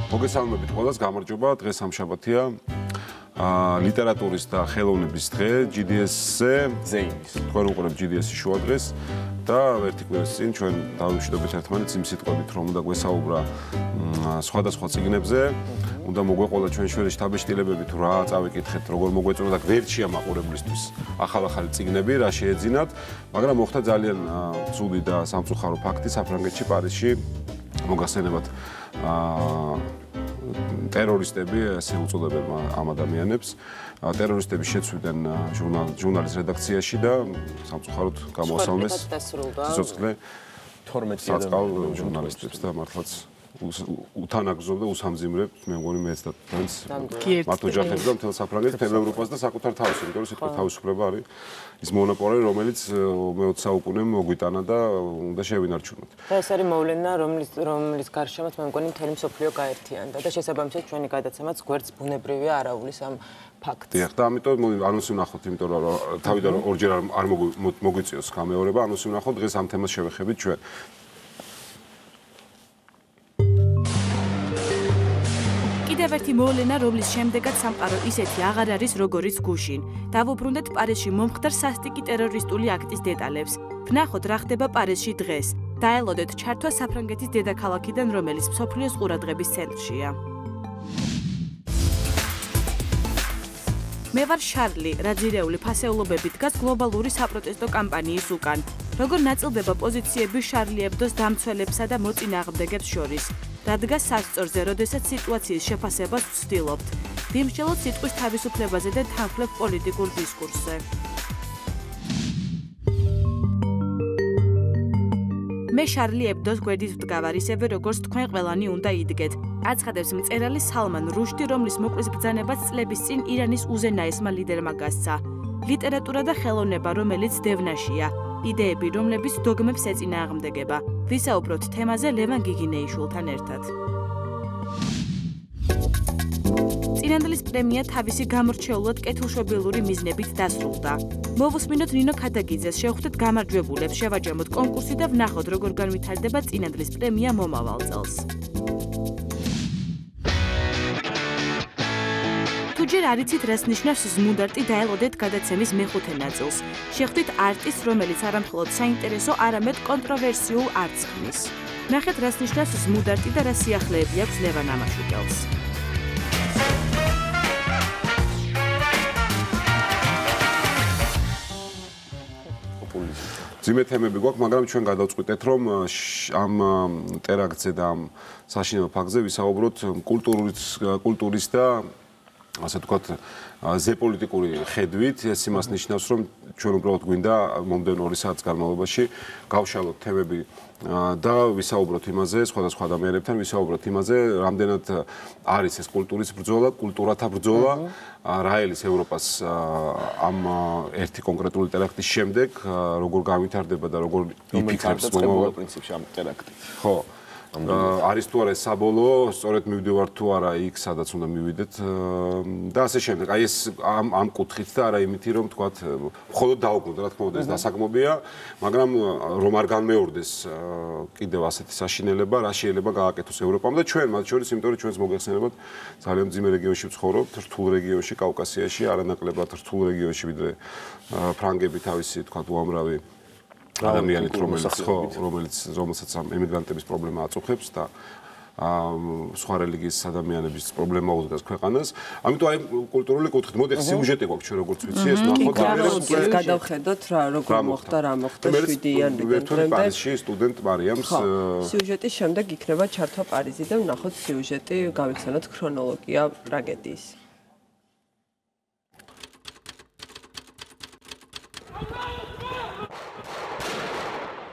მოგესალმებით ყველას, გამარჯობა. დღეს სამშაბათია. ლიტერატურის და ხელოვნების დღე GDS-ზე. თქვენ უყურებთ GDS-ის შუა დღეს და ერთი კვირის წინ ჩვენ დავიმშვიდობთ ერთმანეთს იმ სიტყვებით, რომ უნდა გვესაუბრა სხვადასხვა წიგნებზე. უნდა მოგვეყოლა ჩვენ შორის შთაბეჭდილებები თუ რა წავიკითხეთ, როგორ მოგვეწონა და გვერდშია მაყურებლისთვის ახალ-ახალი წიგნები, რა შეეძინათ, მაგრამ მოხდა ძალიან ცუდი და სამწუხარო ფაქტი საფრანგეთში, პარიზში. მოგახსენებათ ტერორისტები, ასე უწოდებენ ამ ადამიანებს. ტერორისტები შეცვლიდნენ ჟურნალის რედაქციაში და სამწუხაროდ გამოასალმეს სიცოცხლე 12 საწყალ ჟურნალისტებს და მართლაც უთანაგზობ და უსამძიმრებ, მე მგონი მეც და თქვენს მათ ოჯახებს და მთელ საფრანგეთს, მთელ ევროპას და საკუთარ თავს, იმიტომ რომ სიტყვა თავისუფლება არის ის მონოპოლი, რომელიც მე-20 საუკუნემდე მოგვიტანა და უნდა შევინარჩუნოთ. და ეს არის მოვლენა, რომლის გარშემოც მე მგონი მთელი მსოფლიო გაერთიანდა და შესაბამისად ჩვენი გადაცემაც გვერდს ბუნებრივია არაულის ამ ფაქტს. დიახ, და ამიტომ ანონსი ვნახოთ, იმიტომ რომ თავიდან ორჯერ არ მოგვიწიოს გამეორება, ანონსი ვნახოთ, დღეს ამ თემას შევეხებით ჩვენ. კიდევ ერთი მოვლენა, რომლის შემდეგაც სამყარო ისეთი აღარ არის, როგორიც გუშინ. დავუბრუნდეთ პარიზში მომხდარ სასტიკი ტერორისტული აქტის დეტალებს. ვნახოთ, რა ხდება პარიზში დღეს. დაელოდეთ ჩართვა საფრანგეთის დედაქალაქიდან, რომელიც მსოფლიოს ყურადღების ცენტრშია. მე ვარ შარლი, რაძირეული ფასეულობები დგას გლობალური საპროტესტო კამპანიის უკან. როგორ ნაწილდება პოზიციები შარლი ებდოს დამცველებსა და მოწინააღმდეგებს შორის. რადგან სასწორზე, როდესაც სიტუაციის შეფასებას ვცდილობთ. ვიმსჯელოთ სიტყვის თავისუფლებაზე და თანხმდით პოლიტიკურ დისკურსზე. მე შარლი ებდოს გვერდით ვდგავარ, ისევე როგორც თქვენ ყველანი უნდა იდგეთ. აცხადებს მწერალი სალმან რუშდი, რომლის მოკვლის ბრძანებაც წლების წინ ირანის უზენაესმა ლიდერმა გასცა. ლიტერატურა და ხელოვნება, რომელიც დევნაშია. იდეები, რომლებიც დოგმებს ეწინააღმდეგება. ვისაუბროთ თემაზე ლევან გიგინეიშვილთან ერთად. წინანდლის პრემია თავისი გამორჩეულად კეთილშობილური მიზნებით დასრულდა. მოვუსმინოთ ნინო ქადაგიძეს, შევხვდეთ გამარჯვებულებს, შევაჯამოთ კონკურსი და ვნახოთ, როგორ განვითარდება წინანდლის პრემია მომავალ წელს. ჯერ არიცით რას ნიშნავს ზმუნდარტი დაელოდეთ გადაცემის მეხუთე ნაწილს. შეხვდით არტისტს, რომელიც არამხოლოდ საინტერესო, არამედ კონტროვერსიულ არტს ქმნის. ნახეთ რას ნიშნავს ზმუნდარტი და რა სიახლეები აქვს ლევან ამაშუკელს. ძიმე თემები გვაქვს, მაგრამ ჩვენ გადავწყვიტეთ, რომ ამ ტერაქტზე და ამ საშინელ ფაქტზე ვისაუბროთ კულტურის და ასე ვთქვათ, ზეპოლიტიკური ხედვით. ეს იმას ნიშნავს, რომ ჩვენ უბრალოდ გვინდა მომდევნო 2 საათის განმავლობაში გავშალოთ თემები და ვისაუბროთ იმაზე, სხვადასხვა ადამიანებთან ვისაუბროთ იმაზე, რამდენად არის ეს კულტურის ბრძოლა, კულტურათა ბრძოლა, რა ელის ევროპას ამ ერთი კონკრეტული ტერაქტის შემდეგ, როგორ განვითარდება და როგორ იფიქრებს მომავალ პრინციპში ამ ტერაქტი. ხო. არის თუ არა საბოლოო, სწორედ მივდივართ თუ არა იქ, სადაც უნდა მივიდეთ და ასე შემდეგ. აი ეს ამ კუთხით და არა იმითი, რომ თქვათ, მხოლოდ დაუბრუნდა, რა თქმა უნდა, ეს დასაგმობია, მაგრამ რომ არ განმეორდეს კიდევ ასეთი საშინელება, რა შეიძლება გააკეთოს ევროპამ და ჩვენ მათ შორის, იმიტომ რომ ჩვენს მოგეხსენებათ, ძალიან მძიმე რეგიონში ვცხოვრობთ, რთულ რეგიონში, კავკასიაში, არანაკლებად რთულ რეგიონში, ვიდრე ფრანგები თავისი, თქვათ, უამრავი ადამიანით, რომელსაც ემიგრანტების პრობლემა აწუხებს და სხვა რელიგიის ადამიანების პრობლემა უდგას ქვეყანას. ამიტომ აი კულტურული კუთხით, მოდი ახლა სიუჟეტი გვაქვს ჩვენ როგორც ვიცი, ეს ნახოთ გადავხედოთ რა როგორ მოხდა 7 იანვრიდან პარიზში სტუდენტ მარიამს სიუჟეტის შემდეგ იქნება ჩართვა პარიზი და ვნახოთ სიუჟეტი, გავიხსენოთ ქრონოლოგია ტრაგედიის.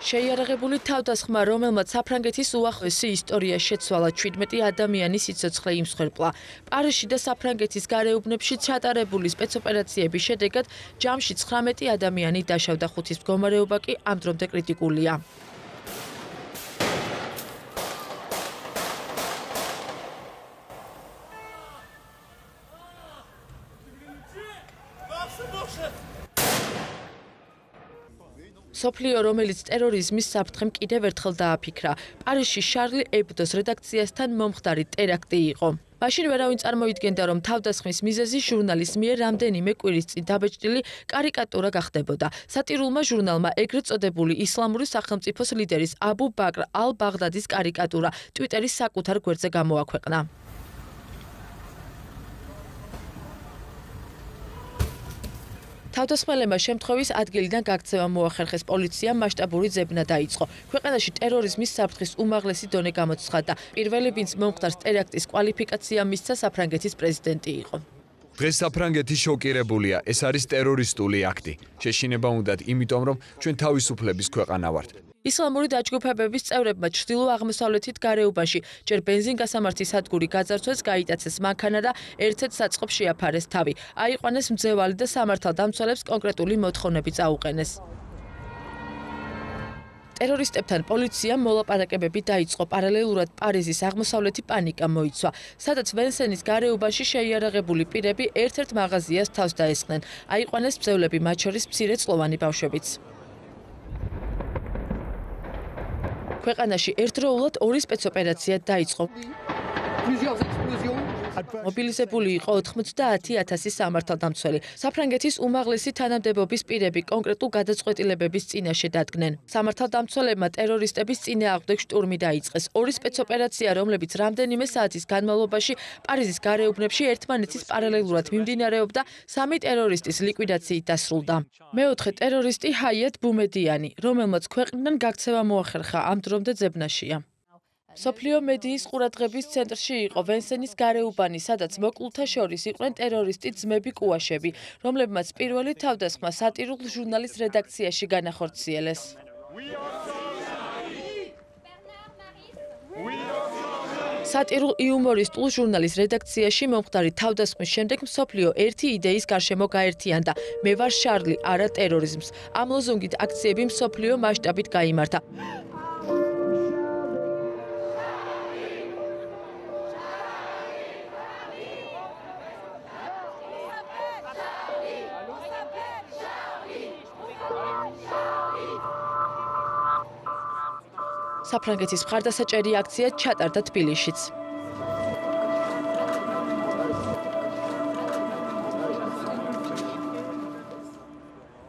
შეიარაღებული თავდასხმა, რომელმაც საფრანგეთის უახლოესი ისტორია შეცვალა, 17 ადამიანის სიცოცხლე იმსხვერპლა. პარიზში და საფრანგეთის გარეუბნებში ჩატარებული სპეცოპერაციების შედეგად ჯამში 19 ადამიანი დაშავდა, 5-ის მდგომარეობა კი ამ დრომდე კრიტიკულია. სოფლიო, რომელიც ტერორიზმის საფრთხემ კიდევ ერთხელ დააფიქრა. პარიზში შარლი ებდოს რედაქციასთან მომხდარი ტერაქტი იყო. მაშინ ვერავინ წარმოიდგენდა, რომ თავდასხმის მიზეზი ჟურნალის მიერ რამდენიმე კვირის წინ დაბეჭდილი კარიკატურა გახდებოდა. სატირულმა ჟურნალმა ეგრეთ წოდებული ისლამური სახელმწიფოს ლიდერის აბუ ბაკრ ალ-ბაღდადის კარიკატურა ტვიტერის საკუთარ გვერდზე გამოაქვეყნა. თავდასხმელებმა შემთხვევის ადგილიდან გაქცევა მოახერხეს, პოლიციამ მასშტაბური ძებნა დაიწყო. ქვეყანაში ტერორიზმის საფრთხის უმაღლესი დონე გამოცხადდა. პირველი ვინც მომხდარს ტერაქტის კვალიფიკაცია მისცა საფრანგეთის პრეზიდენტი იყო. დღეს საფრანგეთი შოკირებულია, ეს არის ტერორისტული აქტი. შეშინება უნდათ, იმიტომ რომ ჩვენ თავისუფლების ქვეყანა ვართ. ისლამური დაჯგუფებების წევრებმა ჩრდილო-აღმოსავლეთით გარეუბანში ჯერ ბენზინგასამართი სადგური გაძარცვეს, გაიტაცეს მანქანა და ერთ-ერთ საწყობს შეაფარეს თავი. აიყვანეს მძევალი და სამართალდამცველებს კონკრეტული მოთხოვნები წაუყენეს. ტერორისტებთან პოლიციამ მოლაპარაკებები დაიწყო. პარალელურად პარიზის აღმოსავლეთი პანიკა მოიცვა, სადაც ვენსენის გარეუბანში შეიარაღებული პირები ერთ-ერთ მაღაზიას თავს დაესხნენ. აიყვანეს მძევლები, მათ შორის მცირეწლოვანი ბავშვებიც. ქვეყანაში ერთდროულად ორი სპეცოპერაცია დაიწყო. მობილიზებული იყო 90,000 სამართალდამცველი. საფრანგეთის უმაღლესი თანამდებობის პირები კონკრეტულ გადაწყვეტილებების წინაშე დადგნენ. სამართალდამცველებმა ტერორისტების წინააღმდეგ შტურმი დაიწყეს. ორი სპეცოპერაცია, რომლებიც რამდენიმე საათის განმავლობაში პარიზის გარეუბნებში ერთმანეთის პარალელურად მიმდინარეობდა, 3 ტერორისტის ლიკვიდაციით დასრულდა. მეოთხე ტერორისტი ჰაიათ ბუმედიანი, რომელმაც ქვეყნიდან გაქცევა მოახერხა, ამ დრომდე ძებნაშია. სოფლიო მედიის ყურადღების ცენტრში იყო ვენსენის გარეუბანი, სადაც მოკლულთა შორის იყვნენ ტერორისტი ძმები კუაშები, რომლებმაც პირველი თავდასხმა სატირულ ჟურნალის რედაქციაში განახორციელეს. სატირულ იუმორისტულ ჟურნალის რედაქციაში მომხდარი თავდასხმის შემდეგ მსოფლიო ერთი იდეის გარშემო გაერთიანდა. მე ვარ შარლი, არა ტერორიზმს. ამ ლოზუნგით აქციები მსოფლიო მასშტაბით გაიმართა. საფრანგეთის მხარდასაჭერი აქცია ჩატარდა თბილისშიც.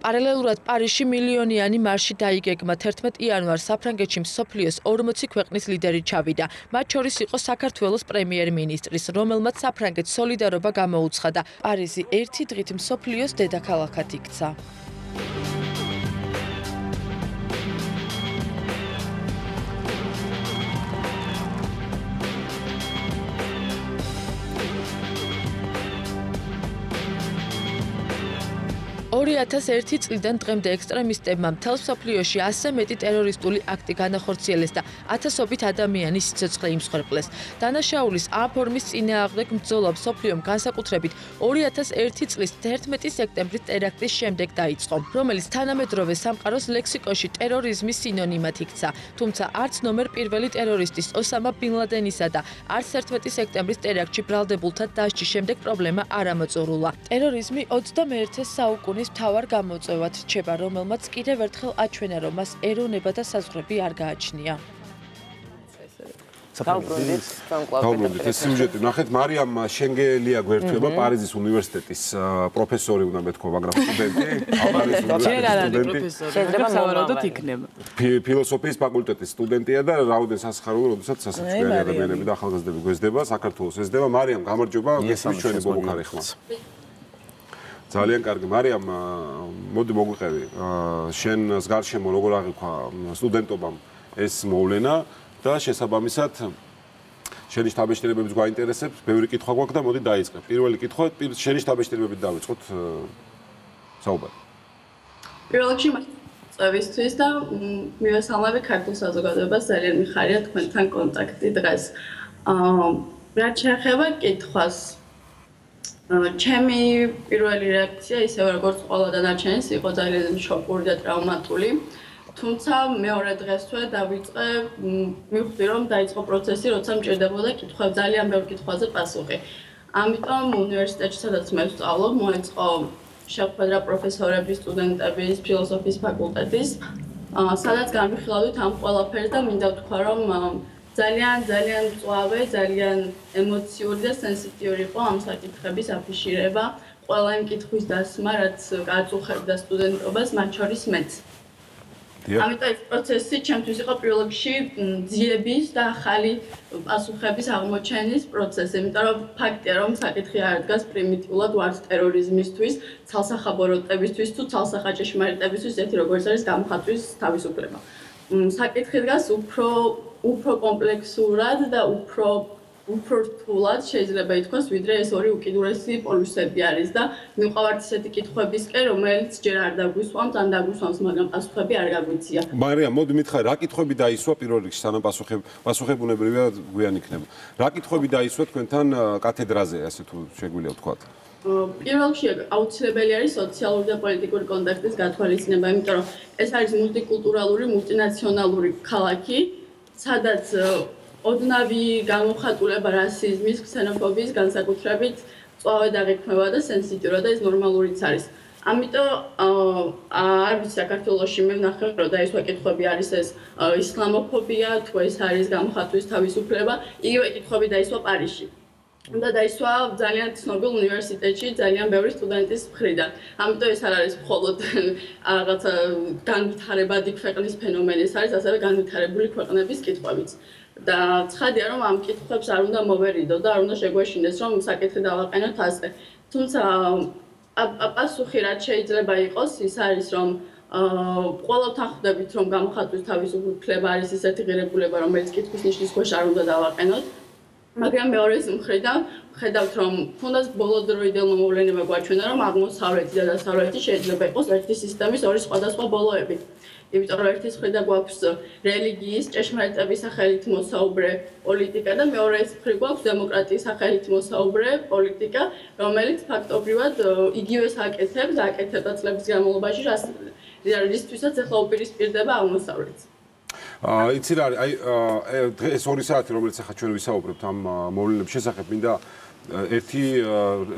პარალელურად პარიზში მილიონიანი მარში დაიგეგმა. 11 იანვარს საფრანგეთში მსოფლიოს 40 ქვეყნის ლიდერი ჩავიდა. მათ შორის იყო საქართველოს პრემიერ-მინისტრის, რომელმაც საფრანგეთს სოლიდარობა გამოუცხადა. პარიზი ერთი დღით მსოფლიოს დედაქალაქად იქცა. ...2001 წლიდან დღემდე ექსტრემისტებმა მთელ მსოფლიოში 100 მეტი ტერორისტული აქტი განახორციელეს და ათასობით ადამიანის სიცოცხლე იმსხვერპლეს. დანაშაულის ამ ფორმის წინააღმდეგ ბრძოლა მსოფლიომ განსაკუთრებით 2001 წლის 11 სექტემბრის ტერაქტის შემდეგ დაიწყო, რომელიც თანამედროვე სამყაროს ლექსიკონში ტერორიზმის სინონიმად იქცა. თუმცა არც ნომერ პირველი ტერორისტის ოსამა ბინ ლადენისა და არც 11 სექტემბრის ტერაქტში ბრალდებულთა დასჯის შემდეგ პრობლემა არ ამოწურულა. ტერორიზმი 21 საუკუნის მთავარ გამოწვევად რჩება, რომელმაც კიდევ ერთხელ აჩვენა, რომ მას ეროვნება და საზღვრები არ გააჩნია. დავბრუნდით ეს სიუჟეტი. ნახეთ, მარიამ შენგელია გვერდდება პარიზის უნივერსიტეტის პროფესორი უნდა მეთქვა, მაგრამ სტუდენტი. პარიზის უნივერსიტეტის სტუდენტი. შეიძლება სავარაუდოდ იქნება. ფილოსოფიის ფაკულტეტის სტუდენტია და რაოდენ სასახარულო, როდესაც სასაცილო ადამიანები და ახალგაზრდები გვესდება, საქართველოს ესდება. მარიამ, გამარჯობა, გესმის ჩვენი ბობოქარი ხმა. ძალიან კარგი. მარიამ, მოდი მოგვიყევი. შენს გარშემო როგორ აღიქვა სტუდენტობამ ეს მოვლენა და შესაბამისად შენი შთაბეჭდილებებიც გვაინტერესებს. ბევრი კითხვა გვაქვს და მოდი დაიწყებ. პირველი კითხვა, შენი შთაბეჭდილებებით დავიწყოთ საუბარი. პირველ რიგში წევისთვის და მივესალმები ქართულ საზოგადოებას, ძალიან მიხარია თქვენთან კონტაქტი დღეს. რაც შეეხება კითხვას, ჩემი პირველი რეაქცია ისევე როგორც ყველა დანარჩენის იყო ძალიან შოკური და ტრაუმატული. თუმცა მეორე დღესვე დავიწყე, მივხვდი რომ დაიწყო პროცესი, როცა მჭირდებოდა კითხვები, ძალიან ბევრ კითხვაზე პასუხი. ამიტომ უნივერსიტეტში, სადაც მე ვსწავლობ, მოეწყო შეხვედრა პროფესორების, სტუდენტების, ფილოსოფიის ფაკულტეტის, სადაც განვიხილავდით ამ ყველაფერს და მინდა ვთქვა, რომ ძალიან მწვავე, ძალიან ემოციური და სენსიტიური იყო ამ საკითხების აფიშირება, ყველა იმ კითხვის დასმა, რაც გაწუხებდა სტუდენტობას, მათ შორის მეც. ამიტომ ეს პროცესი ჩემთვის იყო პირველ რიგში ძიების და ახალი პასუხების აღმოჩენის პროცესი, იმიტომ რომ ფაქტია, რომ საკითხი არ დგას პრიმიტიულად ვართ ტერორიზმისთვის, ცალსახაბოროტებისთვის თუ ცალსახაჭეშმარიტებისთვის, ესეთი როგორც არის გამოხატვის თავისუფლება. საკითხი დგას უფრო კომპლექსურად და უფრო რთულად შეიძლება ითქვას, ვიდრე ეს ორი უკიდურესი პოლუსები არის და მივყავართ ისეთი კითხვებისკენ, რომელიც ჯერ არ დაგვისვამთ, ან დაგვისვამს, მაგრამ პასუხები არ გაგვიცია. მარიამ, მოდი მითხრა, რა კითხვები დაისვა პირველ რიგში, სანამ პასუხებუნებრივია გვიან იქნება. რა კითხვები დაისვა თქვენთან კათედრაზე, ასე თუ შეგვიძლია ვთქვათ? პირველ რიგში აუცილებელი არის სოციალური და პოლიტიკური კონტექსტის გათვალისწინება, იმიტომ რომ ეს არის მულტიკულტურალური, მულტინაციონალური ქალაქი, სადაც ოდნავი გამოხატულება რასიზმის, ქსენოფობიის განსაკუთრებით წვავე დაგექმება და სენსიტიურა და ეს ნორმალურიც არის. ამიტომ არ ვიცი საქართველოში მე ვნახე რომ დაისვა კითხვები არის ეს ისლამოფობია, თუ ეს არის გამოხატვის თავისუფლება, იგივე კითხვები დაისვა პარიზში. და დაისვა ძალიან ცნობილ უნივერსიტეტში ძალიან ბევრი სტუდენტის მხრიდან. ამიტომ ეს არ არის მხოლოდ რაღაცა განვითარებადი ქვეყნის ფენომენი, ეს არის ასევე განვითარებული ქვეყნების კითხვებიც. და ცხადია რომ ამ კითხვებს არ უნდა მოვერიდო და არ უნდა შეგვეშინდეს რომ საკითხი დავაყენოთ ასე. თუმცა პასუხი რაც შეიძლება იყოს ის არის რომ ყველავთ ხვდებით რომ გამოხატვის თავისუფლება არის ისეთი ღირებულება რომელიც კითხვის ნიშნის ქვეშ არ უნდა დავაყენოთ. მაგრამ მეორეს მხრიდან ხედავთ რომ თუნდაც ბოლო დროიდელმა მოვლენება გვაჩვენა რომ აღმოსავლეთი და დასავლეთი შეიძლება იყოს ერთი სისტემის ორი სხვადასხვა ბოლოები. იმიტომ რომ ერთის მხრიდან გვაქვს რელიგიის, ჭეშმარიტების სახელით მოსაუბრე პოლიტიკა და მეორეს მხრიდან გვაქვს დემოკრატიის სახელით მოსაუბრე პოლიტიკა, რომელიც ფაქტობრივად იგივეს აკეთებდა წლების განმავლობაში, რისთვისაც ახლა უპირისპირდება აღმოსავლეთს. იცი რა არის, ეს 2 საათი, რომელიც ახლა ჩვენ ვისაუბრებთ ამ მოვლენების შესახებ, მინდა ერთი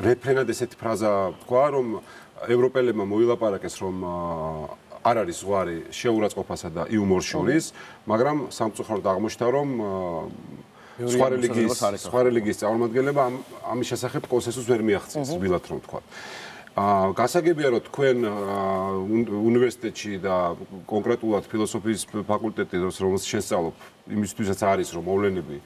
რეფრენად ესეთი ფრაზა თქვა, რომ ევროპელებმა მოილაპარაკეს, რომ არ არის ზღვარი შეურაცხყოფასა და იუმორს შორის, მაგრამ სამწუხაროდ აღმოჩნდა, რომ სხვა რელიგიის წარმომადგენლება ამის შესახებ კონსენსუსს ვერ მიაღწიეს, ვილად რომ თქვა. გასაგებია რომ თქვენ უნივერსიტეტში და კონკრეტულად ფილოსოფიის ფაკულტეტი რომელსაც შესწავლობ იმისთვისაც არის რომ მოვლენები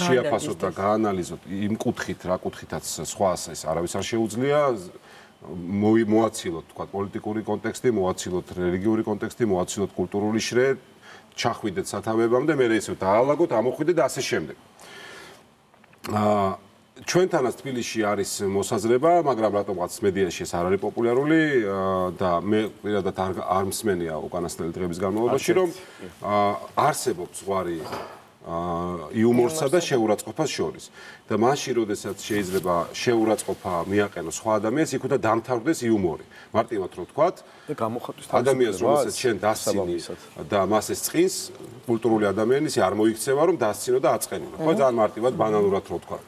შეაფასოთ და გაანალიზოთ იმ კუთხით რა კუთხითაც სხვას ეს არავის არ შეუძლია მოაცილოთ თქვა პოლიტიკური კონტექსტი მოაცილოთ რელიგიური კონტექსტი მოაცილოთ კულტურული შრე ჩახვიდეთ სათავეებამდე მე ისევ დაალაგოთ ამოხვიდეთ და ასე შემდეგ ჩვენთანაც თბილისში არის მოსაზრება, მაგრამ რატომღაც მედიაში ეს არ არის პოპულარული და მე პირადად არ მსმენია უკანასკნელი დღეების განმავლობაში, რომ არსებობს ზღვარი იუმორსა და შეურაცხყოფას შორის. და მაშინ, როდესაც შეიძლება შეურაცხყოფა მიაყენოს სხვა ადამიანს, იქ უნდა დამთავრდეს იუმორი. მარტივად რომ ვთქვათ, ადამიანს რომელსაც შენ დასცინი და მას ეს წყინს, კულტურული ადამიანი ისე არ მოიქცევა, რომ დასცინო და აწყენინო. ხო, ძალიან მარტივად ბანალურად რომ ვთქვათ.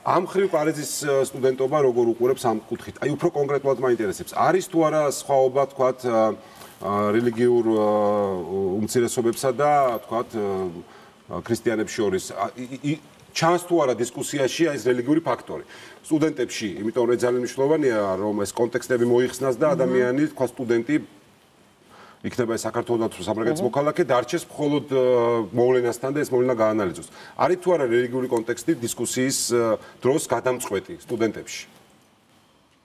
ამ ხრივ პარიზის სტუდენტობა როგორ უყურებს ამ კუთხით? აი უფრო კონკრეტულად მაინტერესებს. არის თუ არა სხვაობა, თქვათ, რელიგიურ უმცირესობებსა და, თქვათ, ქრისტიანებს შორის? ჩანს თუ არა დისკუსიაში ეს რელიგიური ფაქტორი? სტუდენტებში, იმიტომ რომ ძალიან მნიშვნელოვანია, რომ ეს კონტექსტები მოიხსნას და ადამიანი, თქვათ, სტუდენტი იქნება საქართველოს თუ საფრანგეთის მოქალაქე დარჩეს მხოლოდ მოვლენასთან და ეს მოვლენა გაანალიზოს. არის თუ არა რელიგიური კონტექსტი დისკუსიის დროს გადამწყვეტი სტუდენტებში?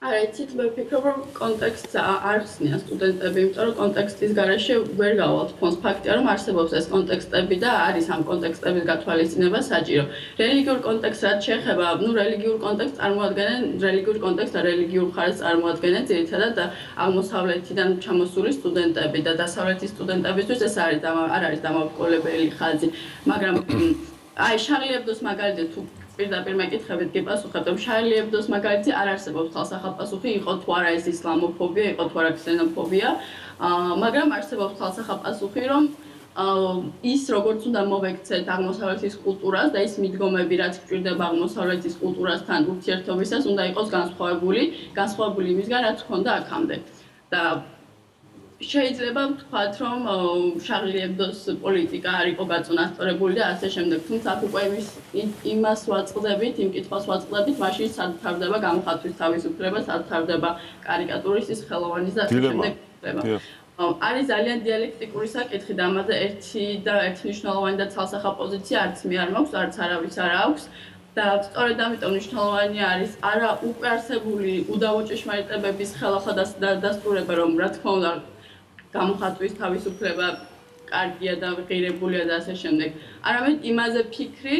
არა, იცით, მე ვფიქრობ, რომ კონტექსტს არ ხსნიან სტუდენტები, იმიტომ რომ კონტექსტის გარეშე ვერ გავალთ ფონს. ფაქტია, რომ არსებობს ეს კონტექსტები და არის ამ კონტექსტების გათვალისწინება საჭირო. რელიგიურ კონტექსტს რაც შეეხება, რელიგიურ კონტექსტს წარმოადგენენ, რელიგიურ კონტექსტს და რელიგიურ მხარეს წარმოადგენენ ძირითადად აღმოსავლეთიდან ჩამოსული სტუდენტები და დასავლეთის სტუდენტებისთვის ეს არ არის დამავკოლებელი ხაზი, მაგრამ აი შარლი ებდოს მაგალითად თუ პირდაპირ მეკითხებით გიპასუხებთ, რომ შარლი ებდოს მაგალითი არ არსებობს თვალსახელპასუხი, იყო თუ არა ეს ისლამოფობია, იყო თუ არა ქსენოფობია, მაგრამ არსებობს თვალსახელპასუხი, რომ ის როგორც უნდა მოვექცეთ აღმოსავლეთის კულტურას და ის მიდგომები, რაც გვჭირდება აღმოსავლეთის კულტურასთან ურთიერთობისას, უნდა იყოს განსხვავებული იმისგან, რაც ჰქონდა აქამდე. და შეიძლება ვთქვათ, რომ შარლი ებდოს პოლიტიკა არ იყო გაწონასწორებული და ასე შემდეგ. თუმცა აქ უკვე იმას ვაწყდებით, იმ კითხვას ვაწყდებით, მაშინ სად თავდება გამოხატვის თავისუფლება, სად თავდება კარიკატურისტის, ხელოვანის და ასე შემდეგ ხდება. არის ძალიან დიალექტიკური საკითხი და ამაზე ერთი მნიშვნელოვანი და ცალსახა პოზიცია არც მე არ მაქვს, არც არავის არ აქვს. და სწორედ ამიტომ მნიშვნელოვანი არის არა უკვე არსებული უდავო ჭეშმარიტებების ხელახლა დასტურება, რომ რა თქმა უნდა გამოხატვის თავისუფლება კარგია და ღირებულია და ასე შემდეგ. არამედ იმაზე ფიქრი,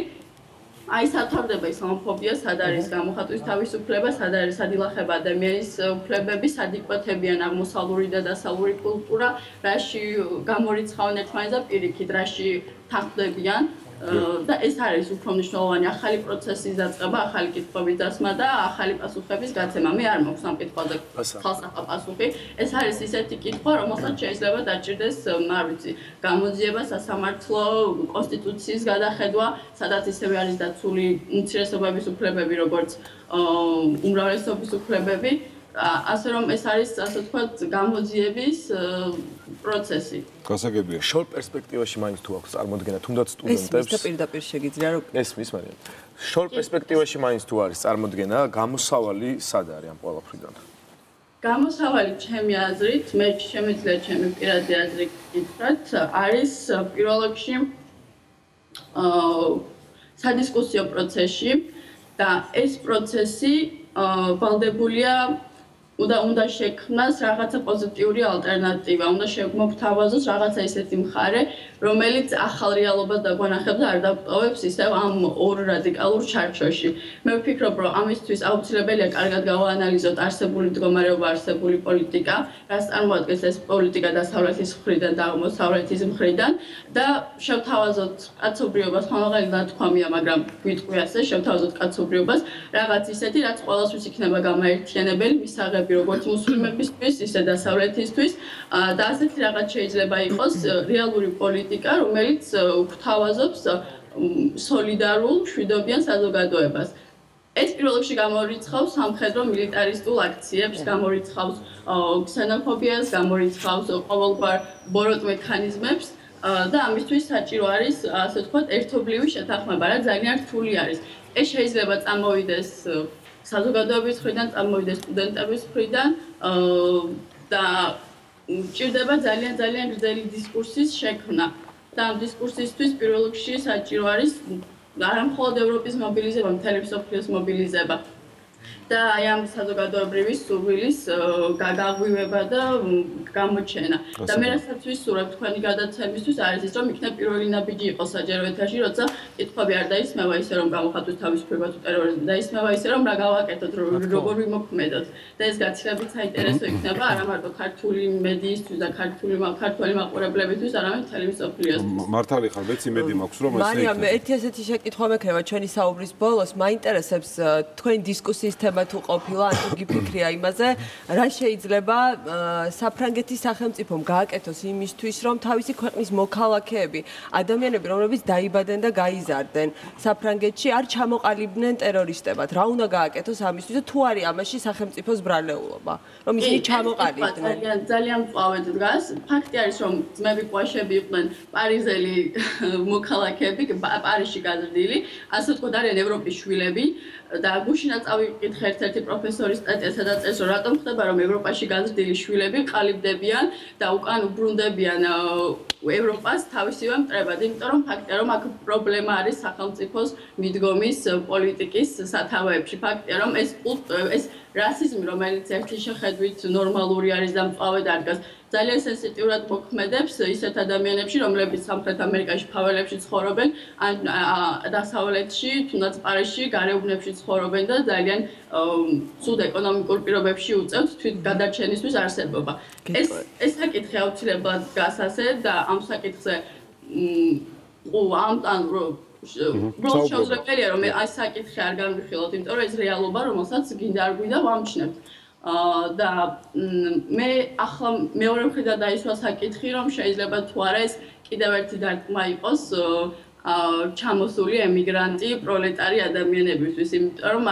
აი სათავდება ისლამოფობია, სად არის გამოხატვის თავისუფლება, სად ილახება ადამიანის უფლებები, სად იკვეთებიან აღმოსავლური და დასავლური კულტურა, რაში გამორიცხავენ ერთმანეთს და პირიქით, რაში თანხმდებიან. და ეს არის უფრო მნიშვნელოვანი ახალი პროცესის დაწყება, ახალი კითხვების დასმა და ახალი პასუხების გაცემა. მე არ მაქვს ამ კითხვაზე ხალხსახა პასუხი. ეს არის ისეთი კითხვა, რომელსაც შეიძლება დაჭირდეს, არ ვიცი, გამოძიება, სასამართლო, კონსტიტუციის გადახედვა, სადაც ისევე არის დაცული უმცირესობების უფლებები, როგორც უმრავლესობის უფლებები. ასე რომ ეს არის, ასე ვთქვათ, გამოძიების პროცესი. გასაგებია. შორ პერსპექტივაში მაინც თუ აქვს წარმოდგენა, თუნდაც სტუდენტებს ეს პირდაპირ შეგიძლია რომ ესმის, მაგრამ შორ პერსპექტივაში მაინც თუ არის წარმოდგენა, გამოსავალი სად არის ამ ყველაფრიდან? გამოსავალი ჩემი აზრით, მე შემიძლია ჩემი პირადი აზრი გითხრათ, არის პირველ რიგში სადისკუსიო პროცესში და ეს პროცესი ვალდებულია უნდა შექმნას რაღაცა პოზიტიური ალტერნატივა, უნდა შეგმოგთავაზოს რაღაცა ისეთი მხარე, რომელიც ახალ რეალობას დაგვანახებს და არ დაგვტოვებს ისევ ამ ორ რადიკალურ ჩარჩოში. მე ვფიქრობ, რომ ამისთვის აუცილებელია კარგად გავაანალიზოთ არსებული მდგომარეობა, არსებული პოლიტიკა, რაც წარმოადგენს ეს პოლიტიკა დასავლეთის მხრიდან და აღმოსავლეთის მხრიდან და შევთავაზოთ კაცობრიობას, ხმამაღალი ნათქვამია, მაგრამ ვიტყვი ასე, შევთავაზოთ კაცობრიობას, რაღაც ისეთი, რაც ყველასთვის იქნება გამაერთიანებელი, მისაღები როგორც მუსლიმებისთვის, ისე დასავლეთისთვის და ასეთი რაღაც შეიძლება იყოს რეალური პოლიტიკა, რომელიც გვთავაზობს სოლიდარულ, მშვიდობიან საზოგადოებას. ეს პირველ რიგში გამორიცხავს სამხედრო მილიტარისტულ აქციებს, გამორიცხავს ქსენოფობიას, გამორიცხავს ყოველგვარ ბოროტ მექანიზმებს და ამისთვის საჭირო არის, ასე ვთქვათ, ერთობლივი შეთანხმება, რაც ძალიან რთული არის. ეს შეიძლება წამოვიდეს საზოგადოების მხრიდან, წამოვიდეს სტუდენტების მხრიდან და ჭირდება ძალიან გრძელი დისკურსის შექმნა. და ამ დისკურსისთვის პირველ რიგში საჭირო არის არა მხოლოდ ევროპის მობილიზება, მთელი მსოფლიოს მობილიზება. და აი ამ საზოგადოებრივი სურვილის გაღვივება და გამოჩენა. და მე რასაც ვისურვებ თქვენი გადაცემისთვის არის ის, რომ იქნებ პირველი ნაბიჯი იყოს საჯარო ეთერში, როცა კითხვები არ დაისმევა ისე, რომ გამოხატვის თავისუფლება თუ ტერორიზმი დაისმევა ისე, რომ რა გავაკეთოთ, როგორ ვიმოქმედოთ. და ეს გაცილებით საინტერესო იქნება არა მარტო ქართული მედიისთვის და ქართული მაყურებლებისთვის, არამედ მთელი მსოფლიოსთვის. მართალი ხარ, მეც იმედი მაქვს, რომ ესე იქნება. მარიამ, ერთი ასეთი შეკითხვა მექნება ჩვენი საუბრის ბოლოს, მაინტერესებს თქვენი დისკუსიის თემა თუ ყოფილა, ან თუ გიფიქრია იმაზე, რა შეიძლება საფრანგეთის სახელმწიფომ გააკეთოს იმისთვის, რომ თავისი ქვეყნის მოქალაქეები, ადამიანები, რომლებიც დაიბადნენ და გაიზარდნენ საფრანგეთში, არ ჩამოყალიბდნენ ტერორისტებად. რა უნდა გააკეთოს ამისთვის და თუ არის ამაში სახელმწიფოს ბრალეულობა, რომ ისინი ჩამოყალიბდნენ? ძალიან მწვავედ დგას. ფაქტი არის, რომ ძმები ყვაშები იყვნენ პარიზელი მოქალაქეები, პარიზში გაზრდილი, ასე ვთქვათ, არიან ევროპის შვილები. და გუშინაც წავიკითხე ერთ-ერთი პროფესორის სტატიას, სადაც წეს, რომ რატომ ხდება, რომ ევროპაში გაზრდილი შვილები ყალიბდებიან და უკან უბრუნდებიან ევროპას თავისივე მტრებად. იმიტომ რომ ფაქტია, რომ აქ პრობლემა არის სახელმწიფოს მიდგომის პოლიტიკის სათავეებში. ფაქტია, რომ ეს რასიზმი, რომელიც ერთი შეხედვით ნორმალური არის და მწვავედ არ დგას, ძალიან სენსიტიურად მოქმედებს ისეთ ადამიანებში, რომლებიც სამხრეთ ამერიკაში ფაველებში ცხოვრობენ, ან დასავლეთში, თუნდაც პარიზში, გარეუბნებში ცხოვრობენ და ძალიან ცუდ ეკონომიკურ პირობებში უწევთ თვით გადარჩენისთვის არსებობა. ეს საკითხი აუცილებლად დგას ასე და ამ საკითხზე უბრალოდ შეუძლებელია, რომ ეს საკითხი არ განვიხილოთ, იმიტომ რომ ეს რეალობა, რომელსაც გინდა არ გვინდა ვამჩნევთ. და მე ახლა მეორე მხრიდან დაისვა საკითხი, რომ შეიძლება თუ არა ეს კიდევ ერთი დარტყმა იყოს ჩამოსული ემიგრანტი, პროლეტარი ადამიანებისთვის, იმიტომ რომ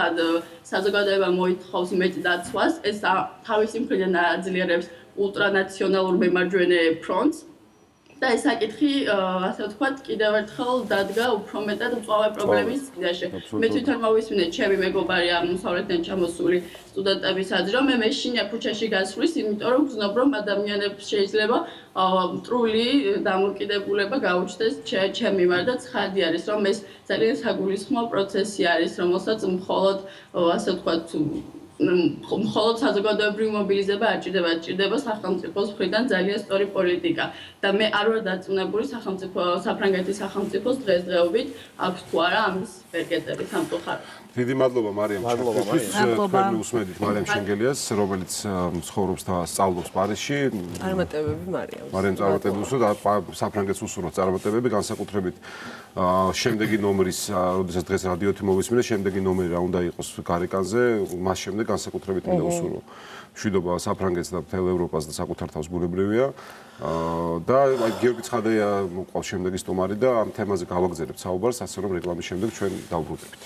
საზოგადოება მოითხოვს მეტ დაცვას, ეს თავისი მხრიდან აძლიერებს ულტრანაციონალურ მემარჯვენე ფრონტს. და ეს საკითხი, ასე ვთქვათ, კიდევ ერთხელ დადგა უფრო მეტად მწვავე პრობლემის წინაშე. მე თვითონ მოვისმინე ჩემი მეგობარი აღმოსავლეთიდან ჩამოსული სტუდენტების აზრი, რომ მე მეშინია ქუჩაში გასვლის, იმიტომ რომ გრძნობ, რომ ადამიანებს შეიძლება მტრული დამოკიდებულება გაუჩნდეს ჩემ მიმართ და ცხადი არის, რომ ეს ძალიან საგულისხმო პროცესი არის, რომელსაც მხოლოდ, ასე ვთქვათ, მხოლოდ საზოგადოებრივი მობილიზება არ ჭირდება, ჭირდება სახელმწიფოს მხრიდან ძალიან სწორი პოლიტიკა. და მე არ ვარ დარწმუნებული საფრანგეთის სახელმწიფოს დღესდღეობით აქვს თუ არა ამის ბერკეტები სამწუხაროდ. დიდი მადლობა მარიამ ჩაკეთების. თქვენ უსმენთ მარიამ შენგელიას, რომელიც ცხოვრობს და სწავლობს პარიზში. წარმატებები მარიამს. მარიამ წარმატებებს და საფრანგეთს უსურვოთ წარმატებები, განსაკუთრებით შემდეგი ნომრის, როდესაც დღეს რადიოთი მოვისმინე, შემდეგი ნომერი რა უნდა იყოს გარეკანზე, მას შემდეგ განსაკუთრებით მინდა უსურვო. მშვიდობა საფრანგეთს და მთელ ევროპას და საკუთარ თავს ბუნებრივია. და გიორგი ცხადია მოყავს შემდეგი სტუმარი და ამ თემაზე გავაგზავნებთ საუბარს, ასე რომ რეკლამის შემდეგ ჩვენ დავბრუნდებით.